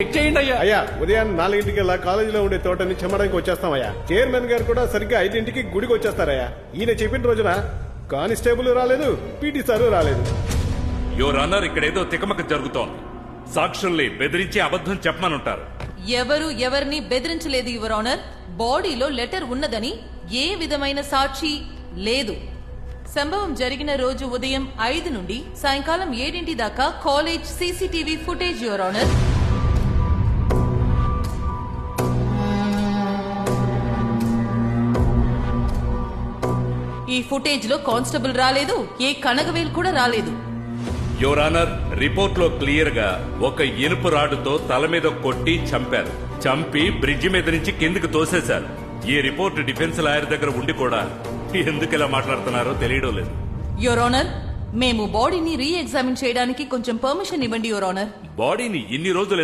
Check చేయండి అయ్యా. అయ్యా ఉదయం 4ంటికి కాలేజీలో ఉండే తోటని చెమ్మడానికి వచ్చేస్తామయ్యా. చైర్మన్ గారు కూడా సరిగ్గా 5ంటికి గుడికి వచ్చేస్తారయ్యా. ఈయన చెప్పిన రోజున కానిస్టేబుల్ రాలేదు, పీటీ సారు రాలేదు. యువర్ ఆనర్, ఇక్కడేదో తికమక జరుగుతోంది. సాక్షుల్ని బెదిరించి అబద్ధం చెప్పమనుంటారు. ఎవరు ఎవరిని బెదిరించలేదు యువర్ ఆనర్. బాడీలో లెటర్ ఉన్నదని ఏ విధమైన సాక్షి లేదు. సంభవం జరిగిన రోజు ఉదయం 5 నుండి సాయంకాలం 7 దాకా college CCTV footage your honour. ఈ ఫుటేజ్ లో కానిస్టేబుల్ రాలేదు, ఏ కనగవేలు కూడా రాలేదు. యువర్ ఆనర్, రిపోర్ట్ లో క్లియర్ గా ఒక ఇనుపు రాడుతో తల మీద కొట్టి చంపారు. చంపి బ్రిడ్జి మీద నుంచి కిందికి తోసేశారు. ఈ రిపోర్ట్ డిఫెన్స్ లాయర్ దగ్గర ఉండి కూడా ఎందుకు ఇలా మాట్లాడుతున్నారో తెలియడం లేదు. యువర్ ఆనర్, మేము బాడీని రీ ఎగ్జామిన్ చేయడానికి కొంచెం పర్మిషన్ ఇవ్వండి యువర్ ఆనర్. బాడీని ఇన్ని రోజులు